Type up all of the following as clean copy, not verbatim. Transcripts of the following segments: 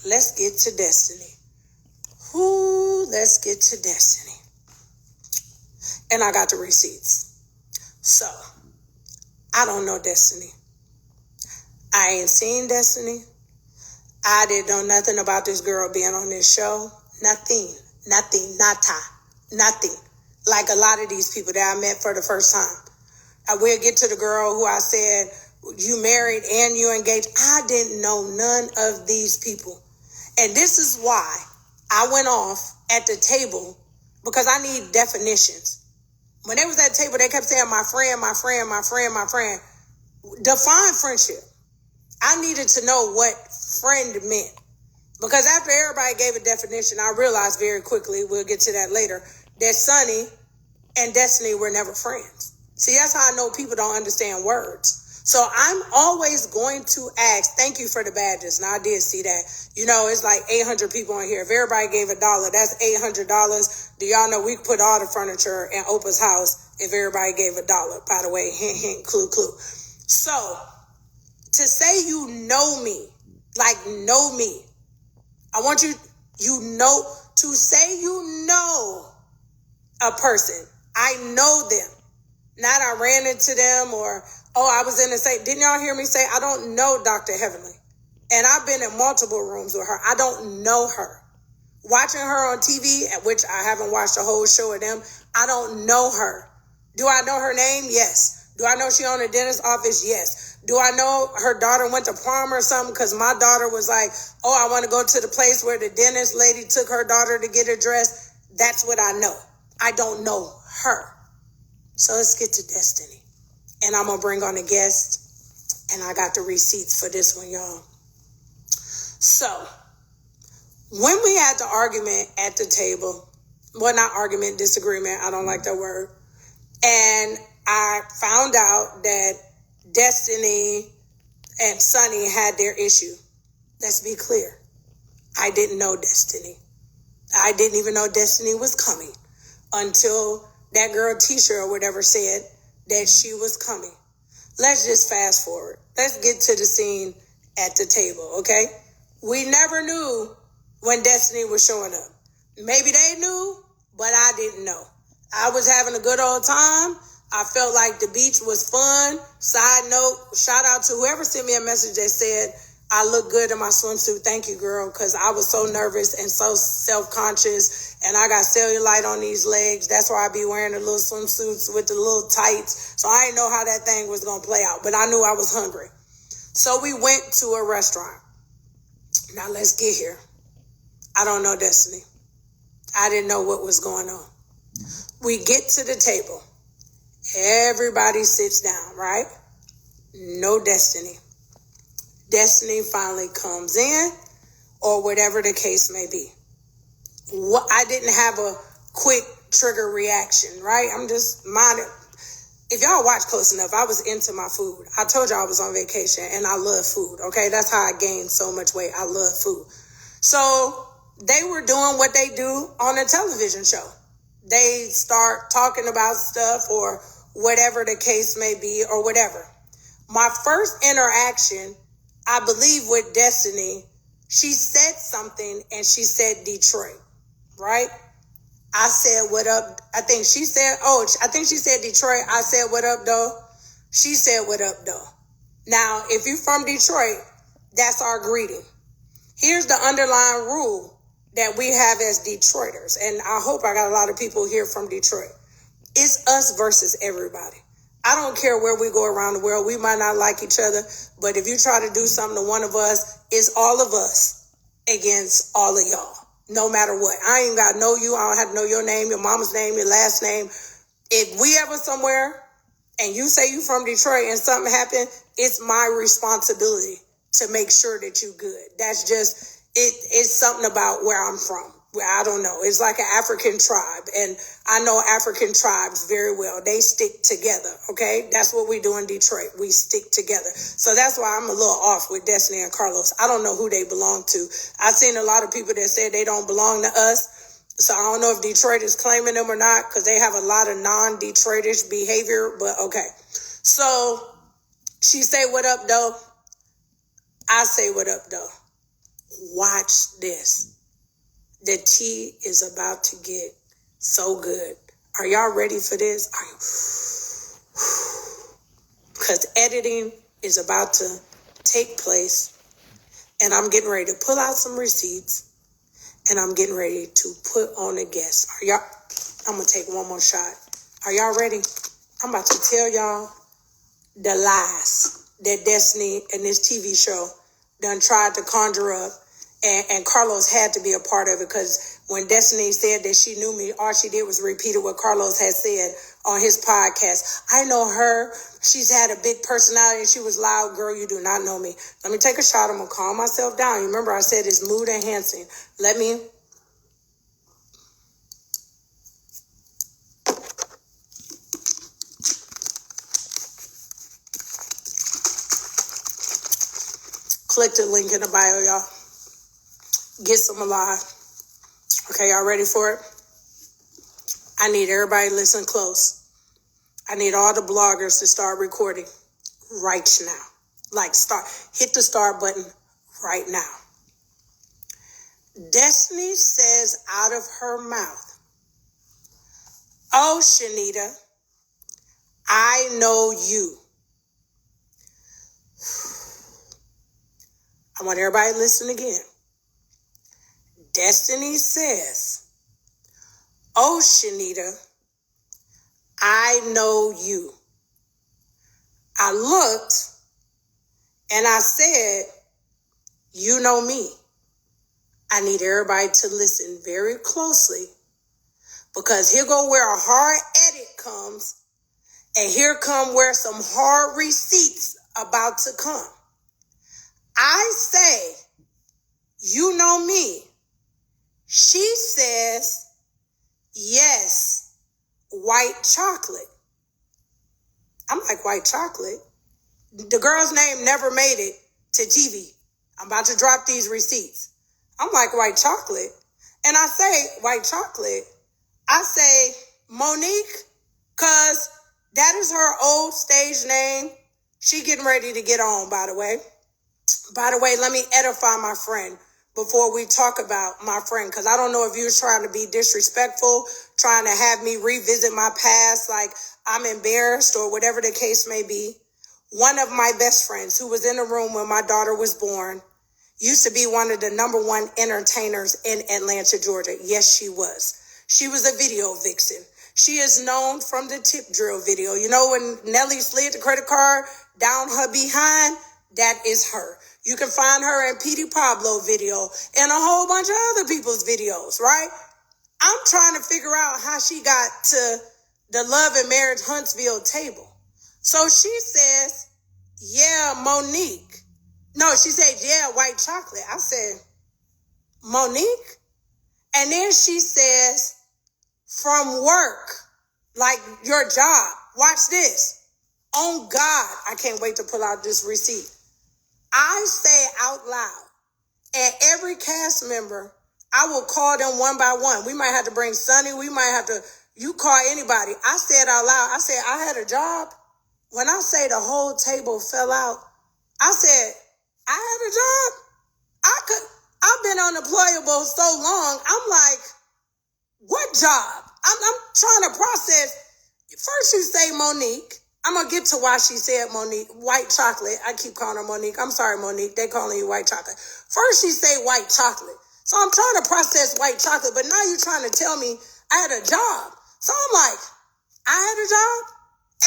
let's get to Destiny. Ooh, let's get to Destiny. And I got the receipts. So, I don't know Destiny. I ain't seen Destiny. I didn't know nothing about this girl being on this show. Nothing. Like a lot of these people that I met for the first time. I will get to the girl who I said, you married and you engaged. I didn't know none of these people. And this is why I went off at the table, because I need definitions. When they was at the table, they kept saying, my friend. Define friendship. I needed to know what friend meant. Because after everybody gave a definition, I realized very quickly, we'll get to that later, that Sonny and Destiny were never friends. See, that's how I know people don't understand words. So I'm always going to ask, thank you for the badges. Now, I did see that. You know, it's like 800 people on here. If everybody gave $1, that's $800. Do y'all know we could put all the furniture in Oprah's house if everybody gave $1? By the way, hint, hint, clue, clue. So, to say you know me, like know me, I want you, to say you know a person. I know them. Not I ran into them or, I was in the same. Didn't y'all hear me say, I don't know Dr. Heavenly. And I've been in multiple rooms with her. I don't know her. Watching her on TV, at which I haven't watched the whole show of them, I don't know her. Do I know her name? Yes. Do I know she owned a dentist office? Yes. Do I know her daughter went to prom or something? Because my daughter was like, I want to go to the place where the dentist lady took her daughter to get her dressed. That's what I know. I don't know her. So let's get to Destiny. And I'm going to bring on a guest. And I got the receipts for this one, y'all. So, when we had the argument at the table, well, not argument, disagreement, I don't like that word. And I found out that Destiny and Sonny had their issue. Let's be clear. I didn't know Destiny. I didn't even know Destiny was coming until that girl Tisha or whatever said that she was coming. Let's just fast forward. Let's get to the scene at the table, okay? We never knew when Destiny was showing up. Maybe they knew, but I didn't know. I was having a good old time. I felt like the beach was fun. Side note, shout out to whoever sent me a message that said, I look good in my swimsuit. Thank you, girl, because I was so nervous and so self-conscious, and I got cellulite on these legs. That's why I be wearing the little swimsuits with the little tights. So I didn't know how that thing was going to play out, but I knew I was hungry. So we went to a restaurant. Now let's get here. I don't know Destiny. I didn't know what was going on. We get to the table. Everybody sits down, right? No Destiny. Destiny finally comes in, or whatever the case may be. I didn't have a quick trigger reaction, right? I'm just minding. If y'all watch close enough, I was into my food. I told y'all I was on vacation, and I love food, okay? That's how I gained so much weight. I love food. So they were doing what they do on a television show. They start talking about stuff or whatever the case may be or whatever. My first interaction, I believe with Destiny, she said something and she said Detroit, right? I said, what up? I think she said Detroit. I said, what up, though? She said, what up, though? Now, if you're from Detroit, that's our greeting. Here's the underlying rule that we have as Detroiters, and I hope I got a lot of people here from Detroit. It's us versus everybody. I don't care where we go around the world. We might not like each other, but if you try to do something to one of us, it's all of us against all of y'all, no matter what. I ain't got to know you. I don't have to know your name, your mama's name, your last name. If we ever somewhere and you say you from Detroit and something happened, it's my responsibility to make sure that you good. That's just, it's something about where I'm from. I don't know. It's like an African tribe, and I know African tribes very well. They stick together, okay? That's what we do in Detroit. We stick together. So that's why I'm a little off with Destiny and Carlos. I don't know who they belong to. I've seen a lot of people that say they don't belong to us. So I don't know if Detroit is claiming them or not, because they have a lot of non-Detroitish behavior, but okay. So she say, what up, though? I say, what up, though? Watch this. The tea is about to get so good. Are y'all ready for this? Because editing is about to take place, and I'm getting ready to pull out some receipts, and I'm getting ready to put on a guest. I'm going to take one more shot. Are y'all ready? I'm about to tell y'all the lies that Destiny and this TV show done tried to conjure up. And Carlos had to be a part of it, because when Destiny said that she knew me, all she did was repeat what Carlos had said on his podcast. I know her. She's had a big personality and she was loud. Girl, you do not know me. Let me take a shot. I'm going to calm myself down. You remember I said it's mood enhancing. Let me... Click the link in the bio, y'all. Get some alive. Okay, y'all ready for it? I need everybody to listen close. I need all the bloggers to start recording right now. Hit the start button right now. Destiny says out of her mouth, "Oh, Chanita, I know you." I want everybody to listen again. Destiny says, "Oh, Chanita, I know you." I looked and I said, "You know me." I need everybody to listen very closely, because here go where a hard edit comes, and here come where some hard receipts about to come. I say, "You know me." She says, "Yes, white chocolate." I'm like, white chocolate? The girl's name never made it to TV. I'm about to drop these receipts. I'm like, white chocolate? And I say, white chocolate? I say, Monique, because that is her old stage name. She getting ready to get on, by the way. By the way, let me edify my friend before we talk about my friend, because I don't know if you was trying to be disrespectful, trying to have me revisit my past like I'm embarrassed or whatever the case may be. One of my best friends who was in the room when my daughter was born used to be one of the #1 entertainers in Atlanta, Georgia. Yes, she was. She was a video vixen. She is known from the tip drill video. You know when Nelly slid the credit card down her behind? That is her. You can find her in Petey Pablo video and a whole bunch of other people's videos, right? I'm trying to figure out how she got to the Love and Marriage Huntsville table. So she says, "Yeah, Monique." No, she said, "Yeah, white chocolate." I said, "Monique?" And then she says, "From work, like your job." Watch this. On God, I can't wait to pull out this receipt. I say out loud, and every cast member, I will call them one by one. We might have to bring Sonny. We might have to, you call anybody. I said out loud, I said, I had a job. When I say the whole table fell out, I said, I had a job. I've been unemployable so long. I'm like, what job? I'm trying to process. First you say Monique. I'm going to get to why she said Monique. White chocolate. I keep calling her Monique. I'm sorry, Monique. They calling you white chocolate. First she say white chocolate. So I'm trying to process white chocolate, but now you're trying to tell me I had a job. So I'm like, I had a job?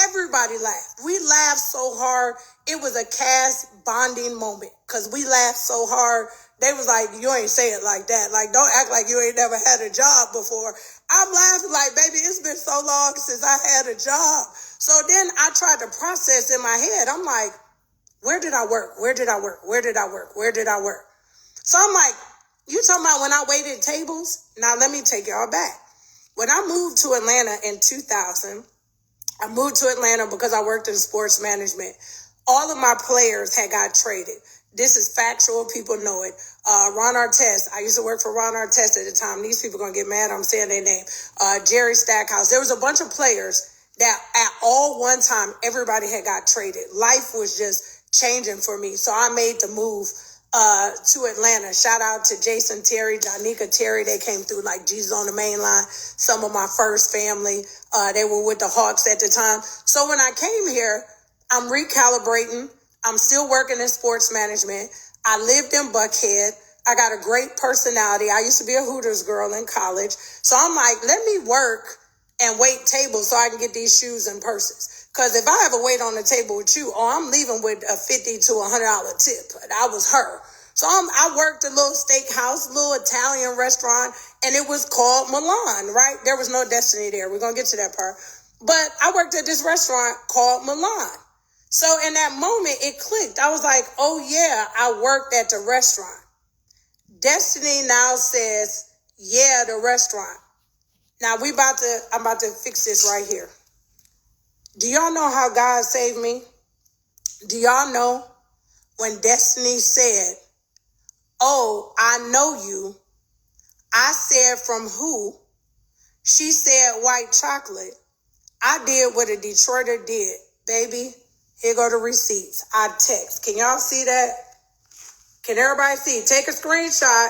Everybody laughed. We laughed so hard. It was a cast bonding moment because we laughed so hard. They was like, you ain't say it like that. Like, don't act like you ain't never had a job before. I'm laughing like, baby, it's been so long since I had a job. So then I tried to process in my head. I'm like, where did I work? Where did I work? Where did I work? Where did I work? So I'm like, you talking about when I waited tables? Now let me take y'all back. When I moved to Atlanta in 2000, I moved to Atlanta because I worked in sports management. All of my players had got traded. This is factual. People know it. Ron Artest. I used to work for Ron Artest at the time. These people are going to get mad. I'm saying their name. Jerry Stackhouse. There was a bunch of players that at all one time, everybody had got traded. Life was just changing for me. So I made the move to Atlanta. Shout out to Jason Terry, Janika Terry. They came through like Jesus on the main line. Some of my first family, they were with the Hawks at the time. So when I came here, I'm recalibrating. I'm still working in sports management. I lived in Buckhead. I got a great personality. I used to be a Hooters girl in college. So I'm like, let me work and wait tables so I can get these shoes and purses. Because if I ever wait on the table with you, I'm leaving with a $50 to $100 tip. That was her. So I worked a little steakhouse, little Italian restaurant, and it was called Milan, right? There was no Destiny there. We're going to get to that part. But I worked at this restaurant called Milan. So in that moment, it clicked. I was like, oh yeah, I worked at the restaurant. Destiny now says, yeah, the restaurant. Now I'm about to fix this right here. Do y'all know how God saved me? Do y'all know when Destiny said, oh, I know you. I said from who? She said white chocolate. I did what a Detroiter did. Baby, here go the receipts. I text. Can y'all see that? Can everybody see? Take a screenshot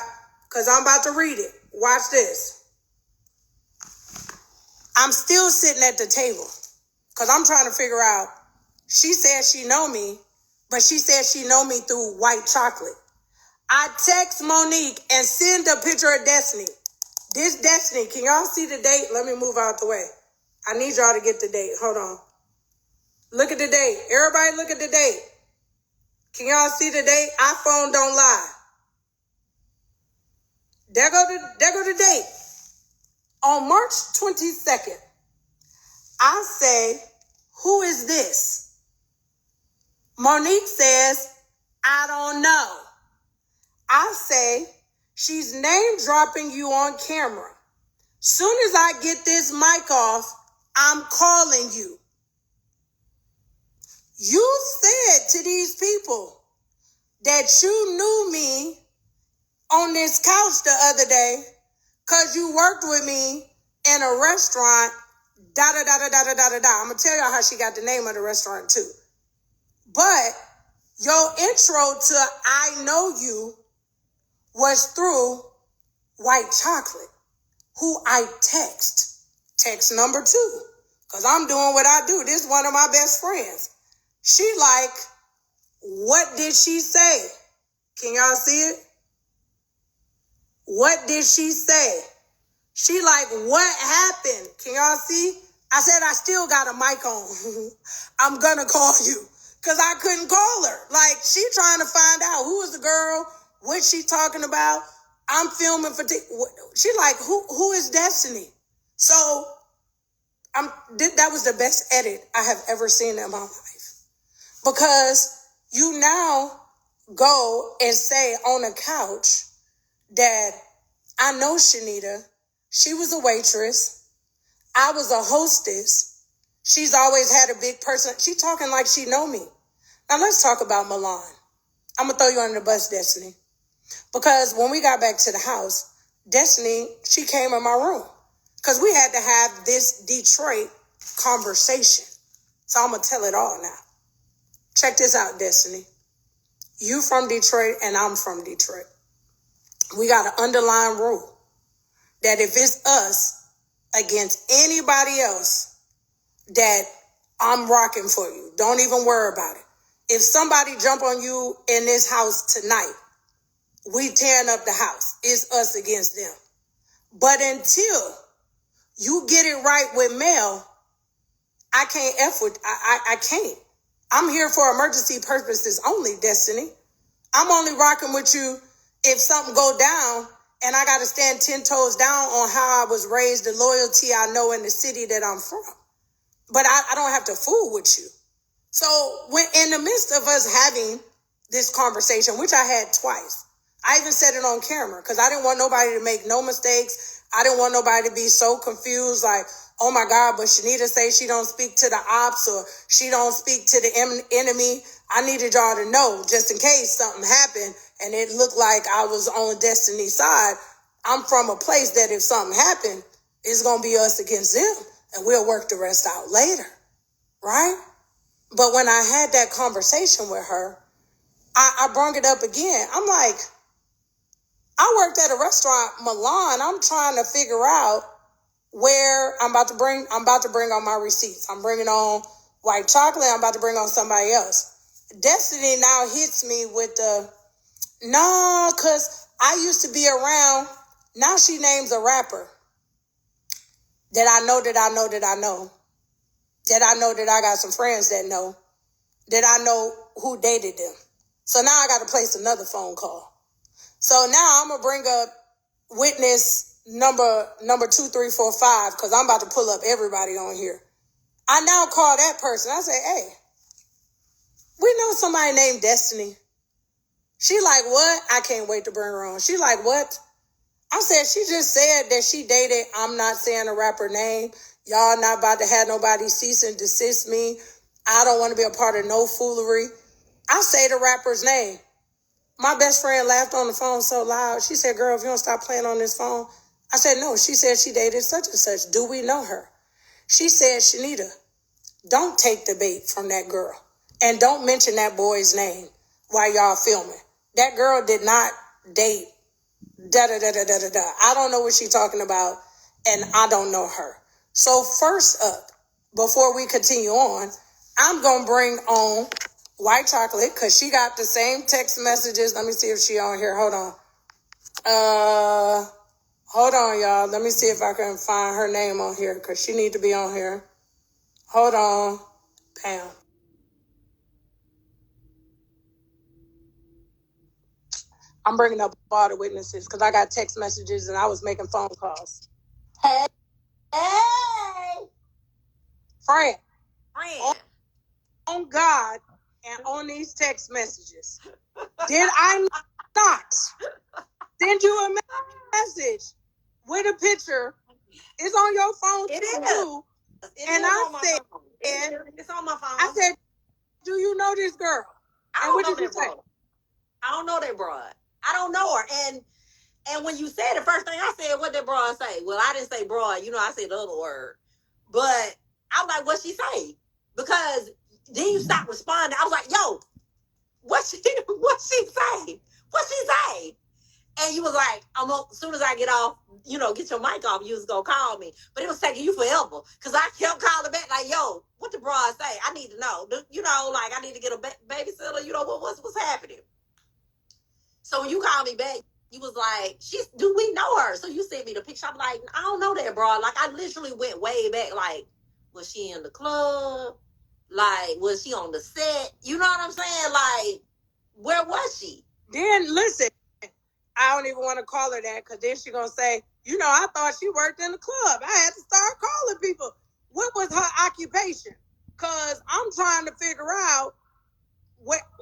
because I'm about to read it. Watch this. I'm still sitting at the table because I'm trying to figure out. She said she know me, but she said she know me through white chocolate. I text Monique and send a picture of Destiny. This Destiny, can y'all see the date? Let me move out the way. I need y'all to get the date. Hold on. Look at the date. Everybody look at the date. Can y'all see the date? iPhone don't lie. There go the date. On March 22nd, I say, who is this? Monique says, I don't know. I say, she's name dropping you on camera. Soon as I get this mic off, I'm calling you. You said to these people that you knew me on this couch the other day because you worked with me in a restaurant, da-da-da-da-da-da-da-da. I'm going to tell y'all how she got the name of the restaurant too. But your intro to I know you was through white chocolate, who I text number 2, because I'm doing what I do. This is one of my best friends. She like, what did she say? Can y'all see it? What did she say? She like, what happened? Can y'all see? I said, I still got a mic on. I'm gonna call you. Because I couldn't call her. Like, she trying to find out who is the girl, what she talking about. I'm filming for... She like, who is Destiny? So, that was the best edit I have ever seen in my life. Because you now go and say on a couch that I know Chanita. She was a waitress. I was a hostess. She's always had a big person. She talking like she know me. Now let's talk about Milan. I'm going to throw you under the bus, Destiny. Because when we got back to the house, Destiny, she came in my room. Because we had to have this Detroit conversation. So I'm going to tell it all now. Check this out, Destiny. You from Detroit and I'm from Detroit. We got an underlying rule that if it's us against anybody else, that I'm rocking for you. Don't even worry about it. If somebody jump on you in this house tonight, we tearing up the house. It's us against them. But until you get it right with Mel, I can't F with, I can't. I'm here for emergency purposes only, Destiny. I'm only rocking with you if something go down and I got to stand 10 toes down on how I was raised, the loyalty I know in the city that I'm from. But I don't have to fool with you. So when in the midst of us having this conversation, which I had twice, I even said it on camera because I didn't want nobody to make no mistakes. I didn't want nobody to be so confused like, oh my God, but Chanita say she don't speak to the ops or she don't speak to the enemy. I needed y'all to know just in case something happened and it looked like I was on Destiny's side. I'm from a place that if something happened, it's going to be us against them and we'll work the rest out later, right? But when I had that conversation with her, I brought it up again. I'm like, I worked at a restaurant, Milan. I'm trying to figure out where I'm about to bring on my receipts. I'm bringing on white chocolate. I'm about to bring on somebody else. Destiny now hits me with the, no, because I used to be around. Now she names a rapper that I know that I got some friends that I know who dated them. So now I got to place another phone call. So now I'm going to bring up witness number 2345 because I'm about to pull up everybody on here. I now call that person. I say, hey, we know somebody named Destiny. She like, what? I can't wait to bring her on. She like, what? I said, she just said that she dated, I'm not saying a rapper name. Y'all not about to have nobody cease and desist me. I don't want to be a part of no foolery. I say the rapper's name. My best friend laughed on the phone so loud. She said, girl, if you don't stop playing on this phone. I said, no. She said she dated such and such. Do we know her? She said, Chanita, don't take the bait from that girl. And don't mention that boy's name while y'all filming. That girl did not date da-da-da-da-da-da-da. I don't know what she's talking about, and I don't know her. So first up, before we continue on, I'm going to bring on White Chocolate because she got the same text messages. Let me see if she on here. Hold on, y'all. Let me see if I can find her name on here because she need to be on here. Hold on, Pam. I'm bringing up all the witnesses because I got text messages and I was making phone calls. Hey. Friend. On God and on these text messages. Did I not send you a message with a picture? It's on your phone too. And I said, it's on my phone. I said, do you know this girl? I don't know that broad. I don't know that broad. I don't know her. And when you said the first thing I said, what did broad say? Well, I didn't say broad. I said the other word. But I was like, what'd she say? Because then you stopped responding. I was like, yo, what's she say? What's she say? And you was like, as soon as I get off, get your mic off, you was going to call me. But it was taking you forever. Because I kept calling back like, yo, what the broad say? I need to know. I need to get a babysitter. What's happening? So when you called me back, you was like, do we know her? So you sent me the picture. I'm like, I don't know that broad. Like, I literally went way back. Like, was she in the club? Like, was she on the set? You know what I'm saying? Like, where was she? Then listen, I don't even want to call her that because then she's going to say, I thought she worked in the club. I had to start calling people. What was her occupation? Because I'm trying to figure out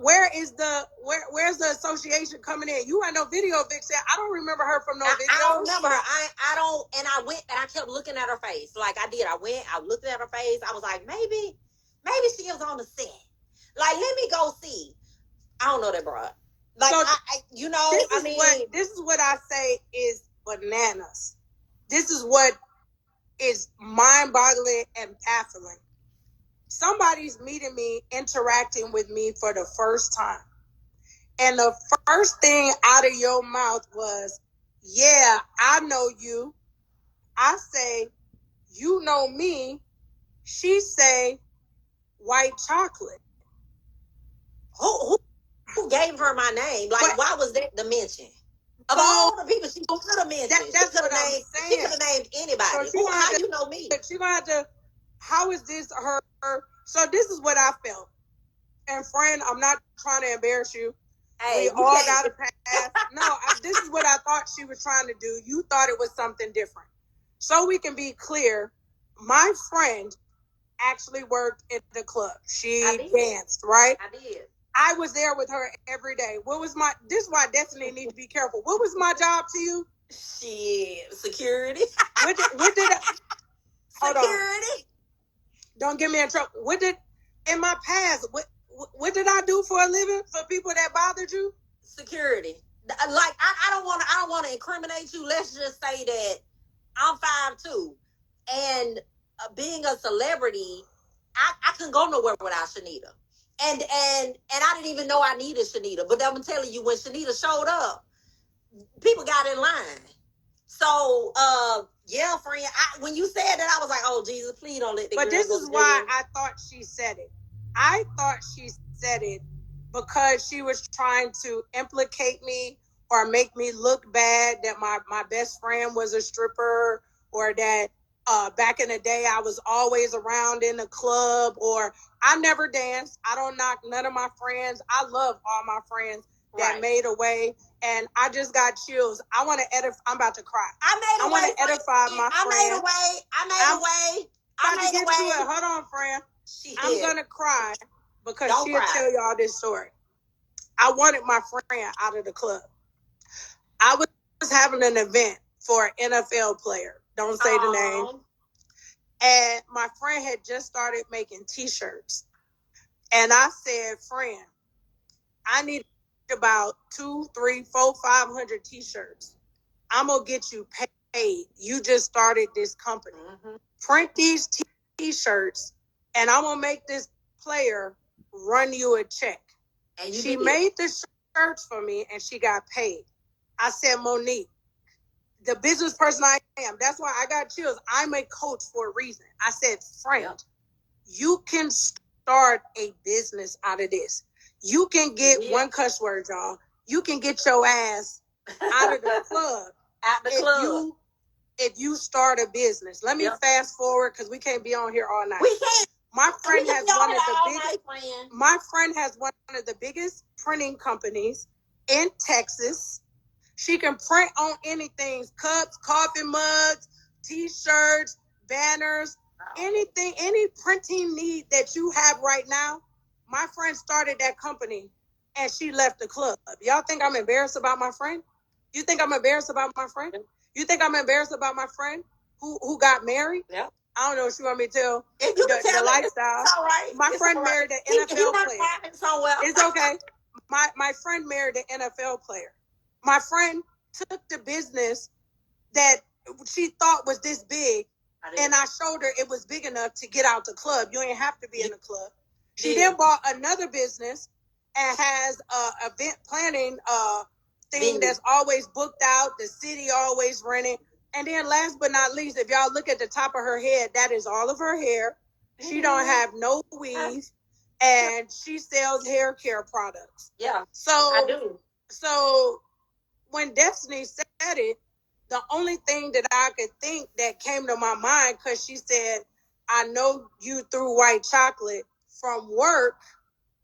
where's the association coming in? You had no video, Vic said. I don't remember her from no video. I don't remember her. I don't, and I went and I kept looking at her face. Like I did. I looked at her face. I was like, maybe she was on the set. Like, let me go see. I don't know that broad. Like, so, this is what I say is bananas. This is what is mind-boggling and baffling. Somebody's meeting me, interacting with me for the first time. And the first thing out of your mouth was, yeah, I know you. I say, you know me. She say, white chocolate. Who gave her my name? Like, why was that the mention? Of all the people she could have mentioned, that's what I'm saying. She could have named anybody. So how you know me? She's going to have to, how is this her? So this is what I felt. And friend, I'm not trying to embarrass you. Hey, we all got a pass. No, this is what I thought she was trying to do. You thought it was something different. So we can be clear, my friend actually worked at the club. She danced, right? I did. I was there with her every day. This is why Destiny need to be careful. What was my job to you? Shit, security. What did I, hold security. On. Don't get me in trouble. In my past, what did I do for a living for people that bothered you? Security. Like, I don't want to incriminate you. Let's just say that I'm 5'2", and being a celebrity, I couldn't go nowhere without Chanita. And I didn't even know I needed Chanita. But I'm telling you, when Chanita showed up, people got in line. So, yeah, friend. When you said that, I was like, "Oh Jesus, please don't let the." But this is why I thought she said it. I thought she said it because she was trying to implicate me or make me look bad that my best friend was a stripper, or that back in the day I was always around in the club, or I never danced. I don't knock none of my friends. I love all my friends that made a way. And I just got chills. I want to edify. I'm about to cry. I want to edify my friend. I made a way. I made a way. I made a way. Hold on, friend. I'm going to cry because she'll tell y'all this story. I wanted my friend out of the club. I was having an event for an NFL player. Don't say the name. And my friend had just started making T-shirts. And I said, friend, I need about 200, 300, 400, 500 T-shirts. I'm going to get you paid. You just started this company. Mm-hmm. Print these T-shirts, and I'm going to make this player run you a check. And she made the shirts for me, and she got paid. I said, Monique, the business person I am, that's why I got chills. I'm a coach for a reason. I said, friend, you can start a business out of this. You can get one cuss word, y'all. You can get your ass out of the club. If you start a business. Let me fast forward because we can't be on here all night. We can't. My friend has one of the biggest. My friend has one of the biggest printing companies in Texas. She can print on anything: cups, coffee mugs, T-shirts, banners, anything, any printing need that you have right now. My friend started that company, and she left the club. Y'all think I'm embarrassed about my friend? You think I'm embarrassed about my friend? You think I'm embarrassed about my friend who got married? Yeah. I don't know what you want me to tell. If you the lifestyle. It's all right. My friend married an NFL player. So well. It's okay. My friend married an NFL player. My friend took the business that she thought was this big, and I showed her it was big enough to get out the club. You ain't have to be in the club. She then bought another business and has a event planning thing that's always booked out. The city always renting. And then last but not least, if y'all look at the top of her head, that is all of her hair. She don't have no weave, and she sells hair care products. Yeah, so I do. So when Destiny said it, the only thing that I could think that came to my mind, because she said, I know you threw white chocolate from work.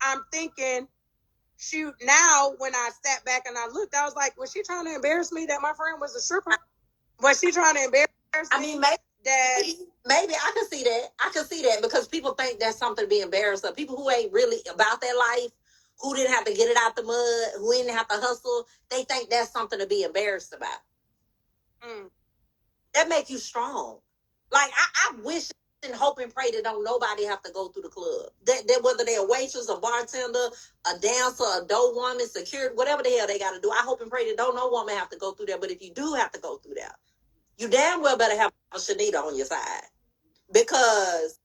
I'm thinking, shoot, now when I sat back and I looked, I was like, was she trying to embarrass me that my friend was a stripper? Was she trying to embarrass me? I mean, maybe I can see that. I can see that because people think that's something to be embarrassed of. People who ain't really about their life, who didn't have to get it out the mud, who didn't have to hustle, they think that's something to be embarrassed about. That makes you strong. Like, I wish and hope and pray that don't nobody have to go through the club. That whether they're a waitress, a bartender, a dancer, a dough woman, security, whatever the hell they got to do. I hope and pray that don't no woman have to go through that. But if you do have to go through that, you damn well better have a Chanita on your side. Because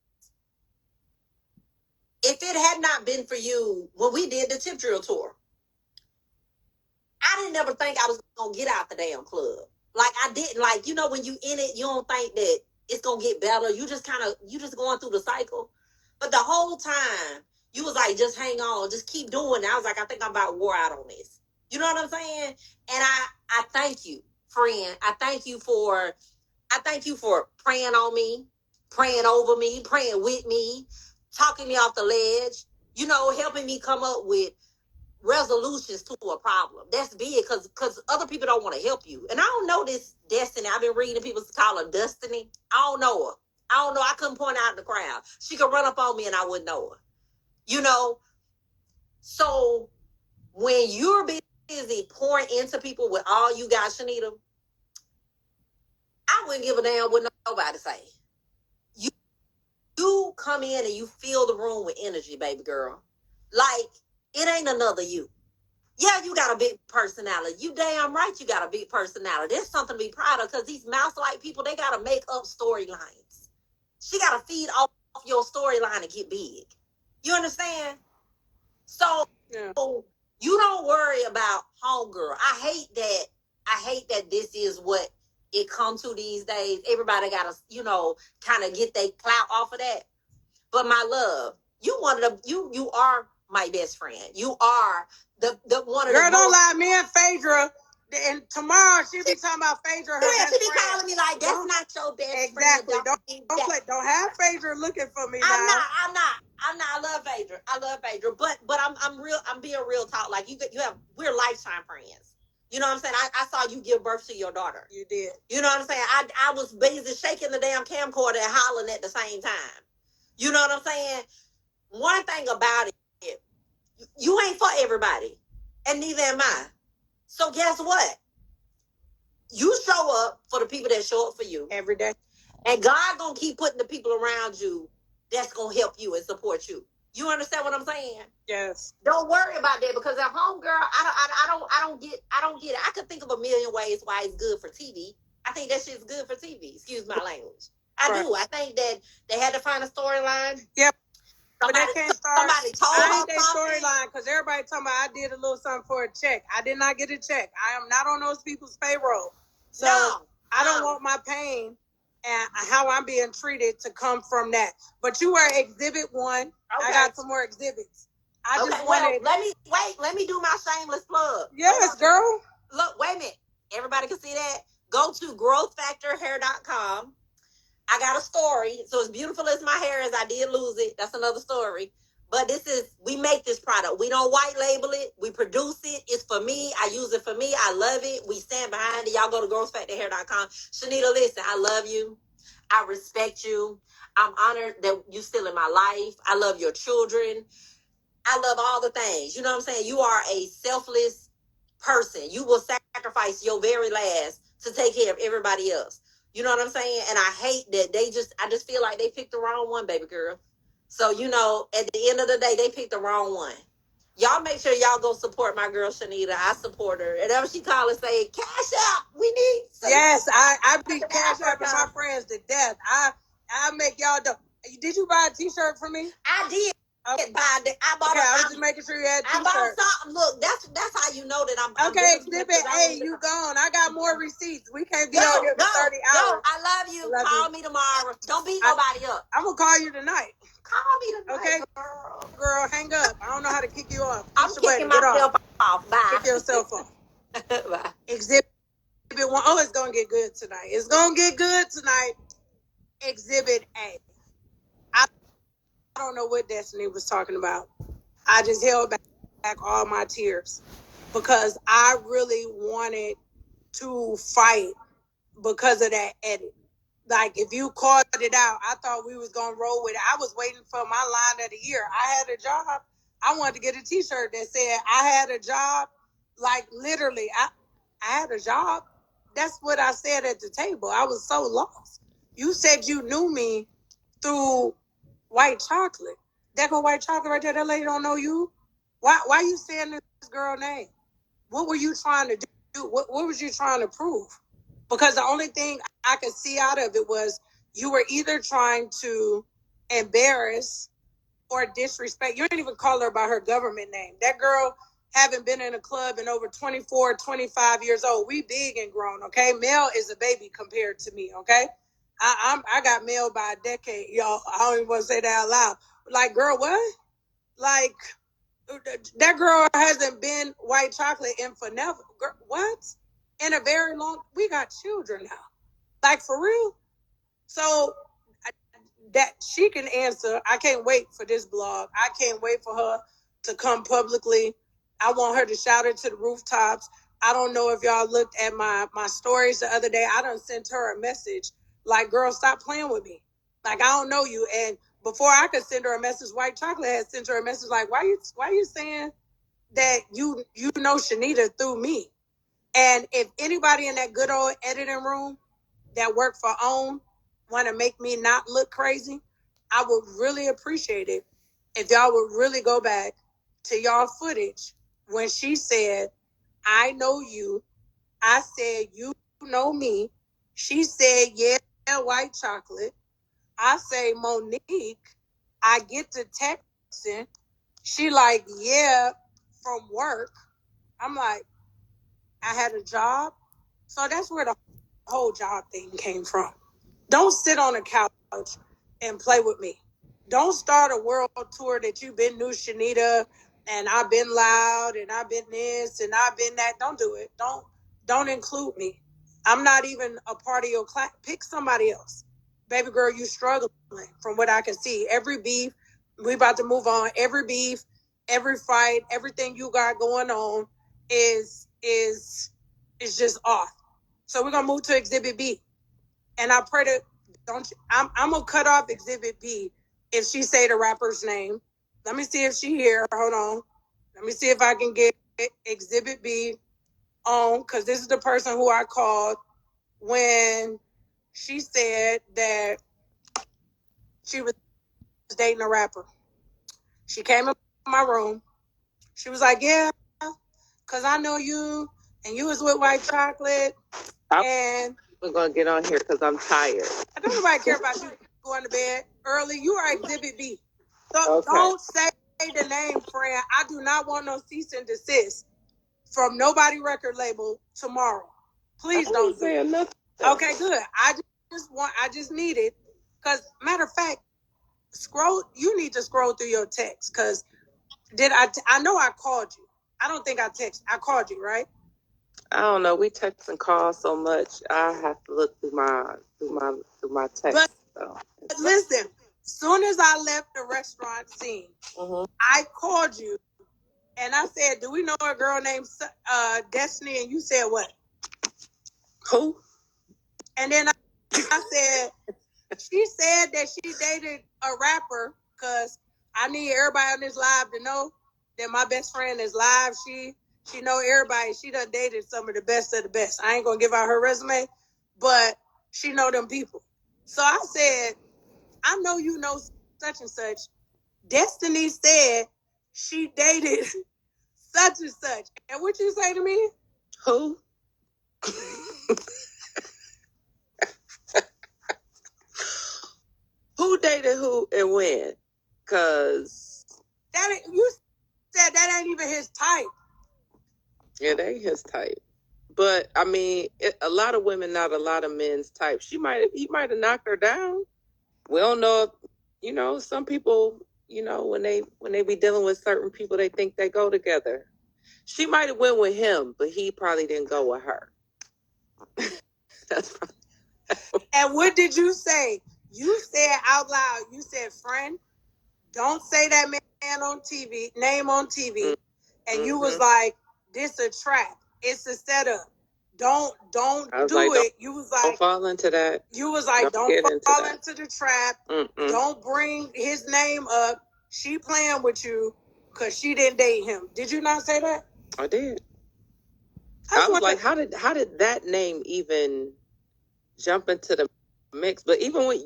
if it had not been for you, when we did the tip drill tour, I didn't ever think I was going to get out the damn club. Like, I didn't. Like, you know, when you in it, you don't think that it's going to get better. You just going through the cycle. But the whole time, you was like, just hang on. Just keep doing it. I was like, I think I'm about wore out on this. You know what I'm saying? And I thank you, friend. I thank you for praying on me, praying over me, praying with me, talking me off the ledge, you know, helping me come up with resolutions to a problem. That's big because other people don't want to help you. And I don't know this Destiny. I've been reading people call her Destiny. I don't know her. I don't know. I couldn't point out in the crowd. She could run up on me and I wouldn't know her. You know? So when you're busy pouring into people with all you got, Chanita, I wouldn't give a damn what nobody say. You come in and you fill the room with energy, baby girl. Like, it ain't another you. Yeah, you got a big personality. You damn right you got a big personality. There's something to be proud of because these mouse-like people, they got to make up storylines. She got to feed off your storyline and get big. You understand? So you don't worry about homegirl. I hate that this is what it comes to these days. Everybody gotta, kind of get their clout off of that. But my love, you are my best friend. You are the one of girl, the don't lie. Me and Phaedra, and tomorrow she'll be talking about Phaedra, her best she be friend. calling me like, that's not your best exactly. friend. Don't have Phaedra looking for me I'm now. not. I love Phaedra. But I'm being real talk. Like we're lifetime friends. You know what I'm saying? I saw you give birth to your daughter. You did. You know what I'm saying? I was busy shaking the damn camcorder and hollering at the same time. You know what I'm saying? One thing about it, you ain't for everybody. And neither am I. So guess what? You show up for the people that show up for you. Every day. And God gonna keep putting the people around you that's gonna help you and support you. You understand what I'm saying? Yes. Don't worry about that, because at home, girl, I don't get it. I could think of a million ways why it's good for TV. I think that shit's good for TV. Excuse my language. I do. I think that they had to find a storyline. Yep. But they can't start. Somebody told I ain't their storyline, because everybody talking about I did a little something for a check. I did not get a check. I am not on those people's payroll. So I don't want my pain and how I'm being treated to come from that. But you were exhibit 1. Okay. I got some more exhibits. I just wanted. Let me do my shameless plug. Yes, girl. Look, wait a minute. Everybody can see that. Go to growthfactorhair.com. I got a story. So as beautiful as my hair is, I did lose it. That's another story. But we make this product. We don't white label it. We produce it. It's for me. I use it for me. I love it. We stand behind it. Y'all go to growthfactorhair.com. Chanita, listen, I love you. I respect you. I'm honored that you're still in my life. I love your children. I love all the things. You know what I'm saying? You are a selfless person. You will sacrifice your very last to take care of everybody else. You know what I'm saying? And I hate that I just feel like they picked the wrong one, baby girl. So, at the end of the day, they picked the wrong one. Y'all make sure y'all go support my girl, Chanita. I support her. And whenever she call and say, cash out, we need some. Yes, I be cash out for my friends to death. I make y'all do. Did you buy a t-shirt for me? I did. Okay. I bought I was just making sure you had a t-shirt. I bought something. Look, that's how you know that I'm okay, exhibit A, you gone. I got more receipts. We can't be on here for 30 hours. I love you. Call me tomorrow. Don't beat nobody up. I'm going to call you tonight. Call me tonight, okay, girl, hang up. I don't know how to kick you off. I'm kicking myself off. Bye. Kick yourself off. Bye. Exhibit 1. Oh, it's going to get good tonight. It's going to get good tonight. Exhibit A. I don't know what Destiny was talking about. I just held back all my tears because I really wanted to fight because of that edit. Like, if you called it out, I thought we was going to roll with it. I was waiting for my line of the year. I had a job. I wanted to get a t-shirt that said, I had a job. Like, literally, I had a job. That's what I said at the table. I was so lost. You said you knew me through white chocolate. That go white chocolate right there. That lady don't know you. Why you saying this girl name? What were you trying to do? What was you trying to prove? Because the only thing I could see out of it was you were either trying to embarrass or disrespect. You didn't even call her by her government name. That girl haven't been in a club in over 24, 25 years old. We big and grown, okay? Mel is a baby compared to me, okay? I got Mel by a decade, y'all. I don't even want to say that out loud. Like, girl, what? Like, that girl hasn't been white chocolate in for never. Girl, what? In a very long, we got children now. Like, for real? So, that she can answer. I can't wait for this blog. I can't wait for her to come publicly. I want her to shout it to the rooftops. I don't know if y'all looked at my stories the other day. I done sent her a message like, girl, stop playing with me. Like, I don't know you. And before I could send her a message, White Chocolate had sent her a message like, why you saying that you know Chanita through me? And if anybody in that good old editing room that work for OWN want to make me not look crazy, I would really appreciate it if y'all would really go back to y'all footage when she said, I know you. I said, you know me. She said, yeah, White Chocolate. I say, Monique. I get to texting. She like, yeah, from work. I'm like, I had a job. So that's where the whole job thing came from. Don't sit on a couch and play with me. Don't start a world tour that you've been new Chanita and I've been loud and I've been this and I've been that. Don't do it. Don't include me. I'm not even a part of your class. Pick somebody else. Baby girl, you struggling from what I can see. Every beef, we about to move on. Every beef, every fight, everything you got going on is just off. So we're gonna move to Exhibit B. And I pray to I'm gonna cut off Exhibit B if she say the rapper's name. Let me see if she here. Hold on. Let me see if I can get Exhibit B on, because this is the person who I called when she said that she was dating a rapper. She came in my room. She was like, yeah, because I know you, and you was with White Chocolate, and we're going to get on here because I'm tired. I don't nobody care about you going to bed early. You are Exhibit B. So Don't say the name, friend. I do not want no cease and desist from nobody record label tomorrow. Please don't do it. Nothing. Okay, good. I just need it. Because, matter of fact, you need to scroll through your text. Because I know I called you. I don't think I texted. I called you, right? I don't know. We text and call so much. I have to look through my text. But listen, soon as I left the restaurant scene, I called you and I said, "Do we know a girl named Destiny?" And you said what? Who? And then I said, she said that she dated a rapper, because I need everybody on this live to know that my best friend is live. She know everybody. She done dated some of the best of the best. I ain't gonna give out her resume, but she know them people. So I said, I know you know such and such. Destiny said she dated such and such. And what you say to me? Who? Who dated who and when? Because you said that ain't even his type. Yeah, that ain't his type. But I mean, a lot of women, not a lot of men's type. He might have knocked her down. We don't know if, some people, when they be dealing with certain people, they think they go together. She might have went with him, but he probably didn't go with her. That's probably. And what did you say? You said out loud, you said, friend, don't say that man on TV, name on TV. And you was like, this a trap. It's a setup. Don't do it. You was like, don't fall into that. You was like, don't fall into the trap. Don't bring his name up. She playing with you because she didn't date him. Did you not say that? I did. I was like, how did that name even jump into the mix? But even when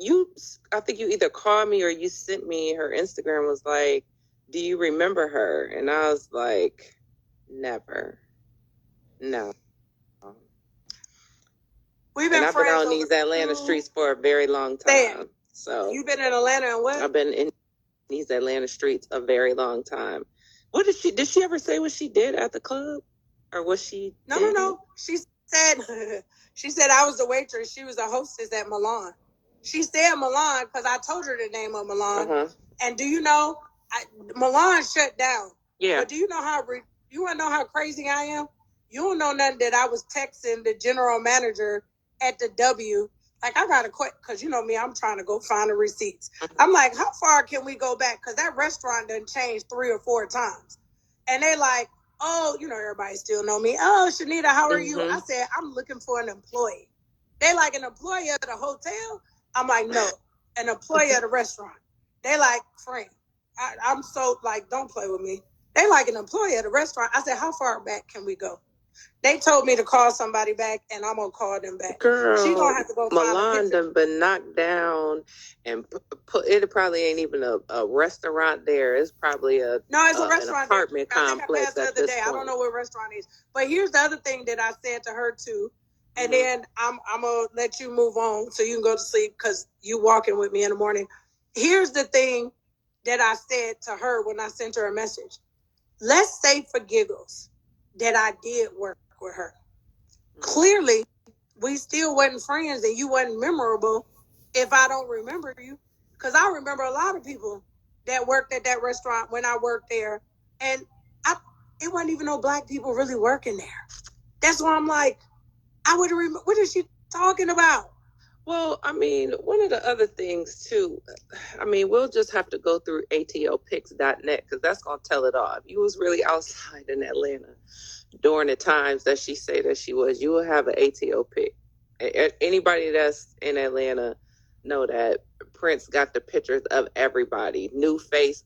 I think you either called me or you sent me her Instagram, was like, do you remember her? And I was like, never. No. I've been on these Atlanta streets for a very long time. So you've been in Atlanta and what? I've been in these Atlanta streets a very long time. What did she ever say what she did at the club? Or was she? No. She said I was the waitress. She was a hostess at Milan. She said Milan because I told her the name of Milan. And do you know, Milan shut down. Yeah. But do you know you want to know how crazy I am? You don't know nothing that I was texting the general manager at the W. Like, I got to quit because you know me, I'm trying to go find the receipts. I'm like, how far can we go back? Because that restaurant done changed 3 or 4 times. And they like, oh, everybody still know me. Oh, Chanita, how are you? I said, I'm looking for an employee. They like, an employee at a hotel? I'm like, no, an employee at a restaurant. They like, friend. I'm so like, don't play with me. They like, an employee at a restaurant. I said, how far back can we go? They told me to call somebody back, and I'm going to call them back. Girl, she's going to have to go Milan done been knocked down, and it probably ain't even a restaurant there. It's probably it's a restaurant, an apartment complex at this point. I don't know what restaurant it is. But here's the other thing that I said to her, too, and then I'm going to let you move on so you can go to sleep because you walking with me in the morning. Here's the thing that I said to her when I sent her a message. Let's say for giggles that I did work with her. Clearly, we still wasn't friends and you wasn't memorable if I don't remember you. Because I remember a lot of people that worked at that restaurant when I worked there. And it wasn't even no black people really working there. That's why I'm like, I would remember. What is she talking about? Well, I mean, one of the other things too, I mean, we'll just have to go through atopix.net because that's going to tell it all. If you was really outside in Atlanta during the times that she say that she was, you will have an ATO pic. Anybody that's in Atlanta know that Prince got the pictures of everybody. New face,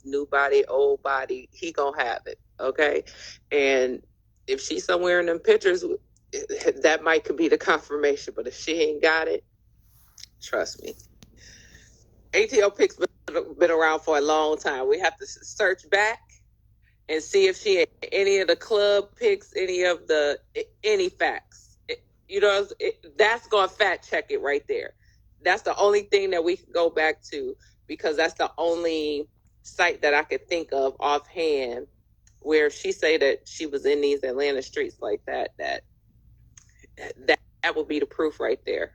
new body, old body. He gonna have it, okay? And if she's somewhere in them pictures, that might could be the confirmation. But if she ain't got it, trust me. ATO pics been around for a long time. We have to search back and see if she had any of the club pics, any facts. That's going to fact check it right there. That's the only thing that we can go back to because that's the only site that I could think of offhand where she say that she was in these Atlanta streets like that would be the proof right there.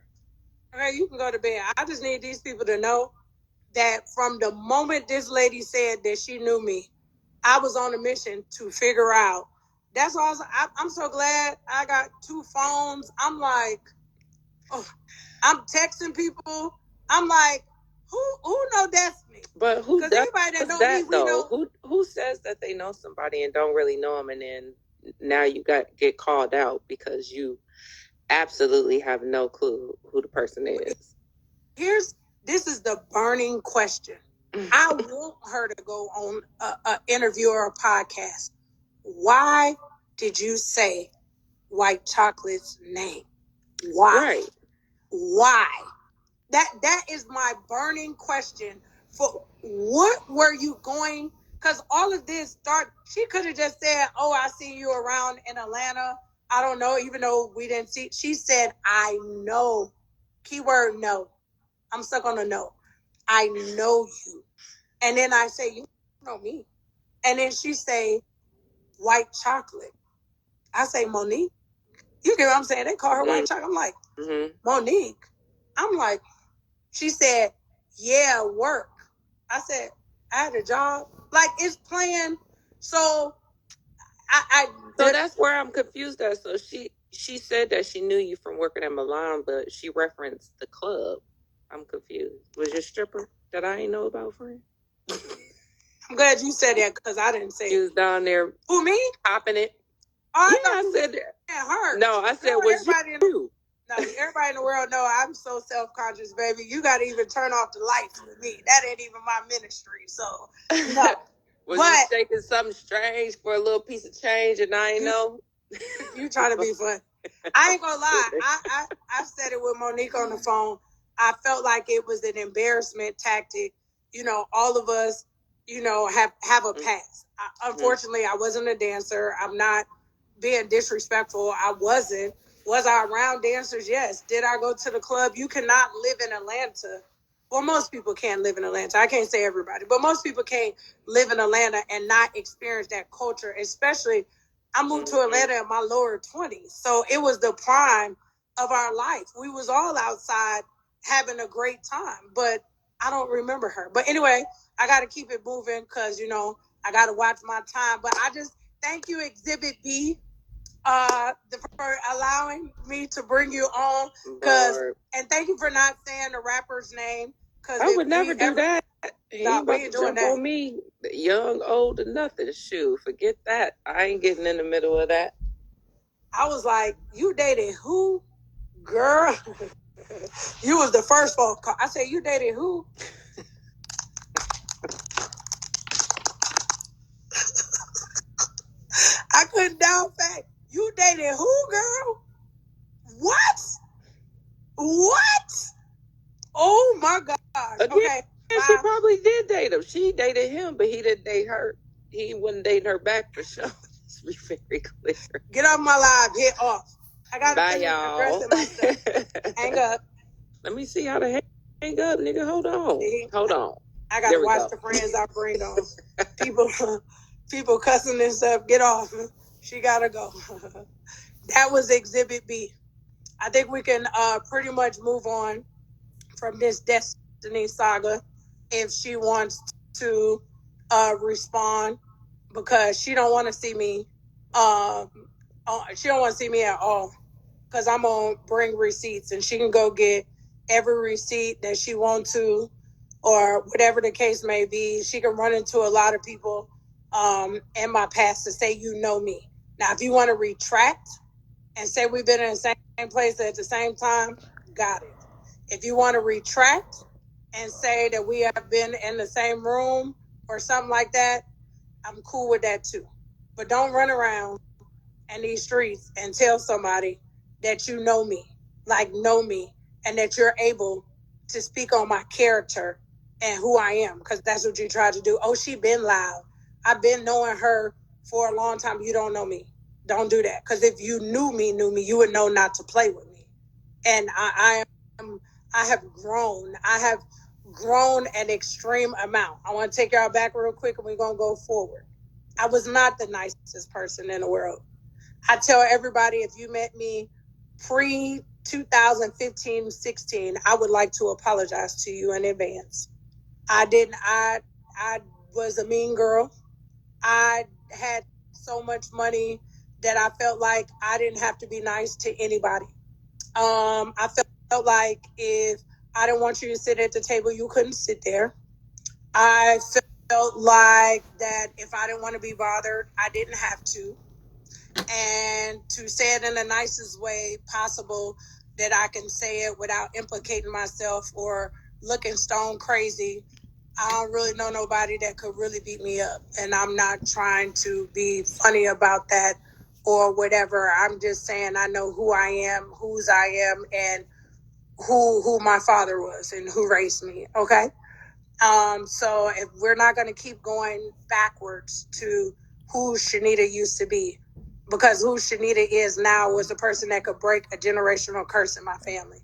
Okay, you can go to bed. I just need these people to know that from the moment this lady said that she knew me, I was on a mission to figure out. That's why I'm so glad I got 2 phones. I'm like, I'm texting people. I'm like, who know that's me? But who does anybody that know that me, though? We know. Who says that they know somebody and don't really know them, and then now you get called out because you absolutely have no clue who the person is. This is the burning question. I want her to go on an interview or a podcast. Why did you say White Chocolate's name? Why? Right. Why? That is my burning question. For what were you going? Because all of this she could have just said, "Oh, I see you around in Atlanta." I don't know, even though we didn't see. She said, "I know." Keyword no. I'm stuck on a no. I know you. And then I say, "You know me." And then she say, "White Chocolate." I say, "Monique." You get what I'm saying? They call her White Chocolate. I'm like, Monique. I'm like, she said, "Yeah, work." I said, "I had a job." Like, it's playing. So So that's where I'm confused at. So she said that she knew you from working at Milan, but she referenced the club. I'm confused. Was your stripper that I ain't know about, friend? I'm glad you said that because I didn't say it. She was down there. Who, me? Popping it. Oh, yeah, I said that. Her. No, I said was you. No, everybody in the world know I'm so self-conscious, baby. You got to even turn off the lights with me. That ain't even my ministry. So, no. Was you shaking something strange for a little piece of change and I ain't know? You trying to be fun. I ain't gonna lie. I said it with Monique on the phone. I felt like it was an embarrassment tactic. All of us, have a past. Unfortunately, I wasn't a dancer. I'm not being disrespectful. I wasn't. Was I around dancers? Yes. Did I go to the club? You cannot live in Atlanta. Well, most people can't live in Atlanta. I can't say everybody, but most people can't live in Atlanta and not experience that culture. Especially, I moved to Atlanta in my lower 20s. So it was the prime of our life. We was all outside having a great time, but I don't remember her. But anyway, I got to keep it moving because, I got to watch my time. But I just thank you, Exhibit B, for allowing me to bring you on. And thank you for not saying the rapper's name. I would never do that. He Nah, about to jump on me, young, old, or nothing. Shoot, forget that. I ain't getting in the middle of that. I was like, you dated who? Girl, you was the first phone call. I said, you dated who? I couldn't doubt fact. You dated who, girl? What? Oh, my God. Okay. She probably did date him. She dated him, but he didn't date her. He wouldn't date her back for sure. Let's be very clear. Get off my live. Get off. I got to finish y'all. Addressing myself. Hang up. Let me see how to hang up, nigga. Hold on. Hold on. I got to watch the friends I bring on. People cussing and stuff. Get off. She got to go. That was Exhibit B. I think we can pretty much move on from this Destiny saga if she wants to respond, because she don't want to see me. She don't want to see me at all, because I'm going to bring receipts, and she can go get every receipt that she wants to, or whatever the case may be. She can run into a lot of people in my past to say, you know me. Now, if you want to retract and say we've been in the same place at the same time, got it. If you want to retract and say that we have been in the same room or something like that, I'm cool with that too. But don't run around in these streets and tell somebody that you know me, and that you're able to speak on my character and who I am, because that's what you tried to do. Oh, she been loud. I've been knowing her for a long time. You don't know me. Don't do that. Because if you knew me, you would know not to play with me. And I have grown. I have grown an extreme amount. I want to take y'all back real quick, and we're going to go forward. I was not the nicest person in the world. I tell everybody, if you met me pre-2015-16, I would like to apologize to you in advance. I was a mean girl. I had so much money that I felt like I didn't have to be nice to anybody. I felt like if I didn't want you to sit at the table, you couldn't sit there. I felt like that if I didn't want to be bothered, I didn't have to. And to say it in the nicest way possible that I can say it without implicating myself or looking stone crazy, I don't really know nobody that could really beat me up. And I'm not trying to be funny about that or whatever. I'm just saying I know who I am, whose I am, and who my father was and who raised me, okay? So if we're not going to keep going backwards to who Chanita used to be, because who Chanita is now was a person that could break a generational curse in my family.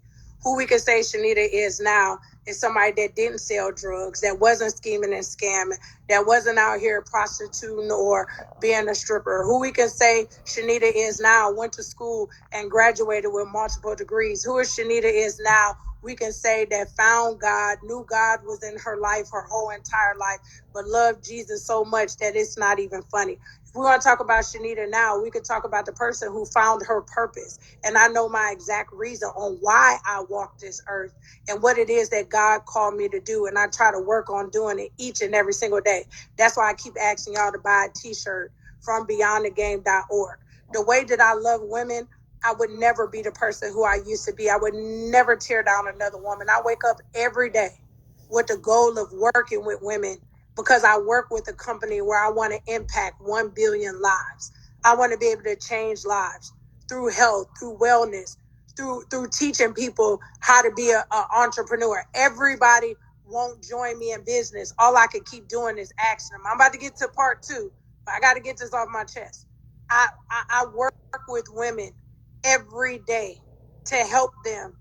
Who we could say Chanita is now is somebody that didn't sell drugs, that wasn't scheming and scamming, that wasn't out here prostituting or being a stripper. Who we can say Chanita is now, went to school and graduated with multiple degrees. Who is Chanita is now, we can say that found God, knew God was in her life her whole entire life, but loved Jesus so much that it's not even funny. If we want to talk about Chanita now, we could talk about the person who found her purpose. And I know my exact reason on why I walk this earth and what it is that God called me to do. And I try to work on doing it each and every single day. That's why I keep asking y'all to buy a t-shirt from beyondthegame.org. The way that I love women, I would never be the person who I used to be. I would never tear down another woman. I wake up every day with the goal of working with women, because I work with a company where I want to impact 1 billion lives. I want to be able to change lives through health, through wellness, through teaching people how to be an entrepreneur. Everybody won't join me in business. All I can keep doing is asking them. I'm about to get to part 2, but I got to get this off my chest. I work with women every day to help them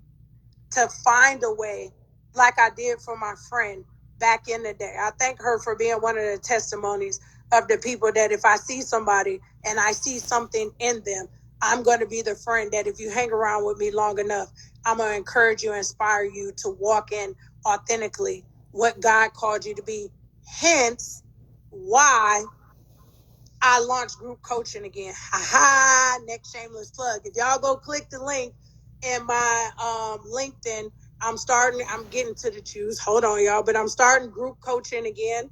to find a way, like I did for my friend back in the day. I thank her for being one of the testimonies of the people that if I see somebody and I see something in them, I'm going to be the friend that if you hang around with me long enough, I'm going to encourage you, inspire you to walk in authentically what God called you to be. Hence why I launched group coaching again. Next shameless plug. If y'all go click the link in my LinkedIn, I'm getting to the choose. Hold on, y'all. But I'm starting group coaching again.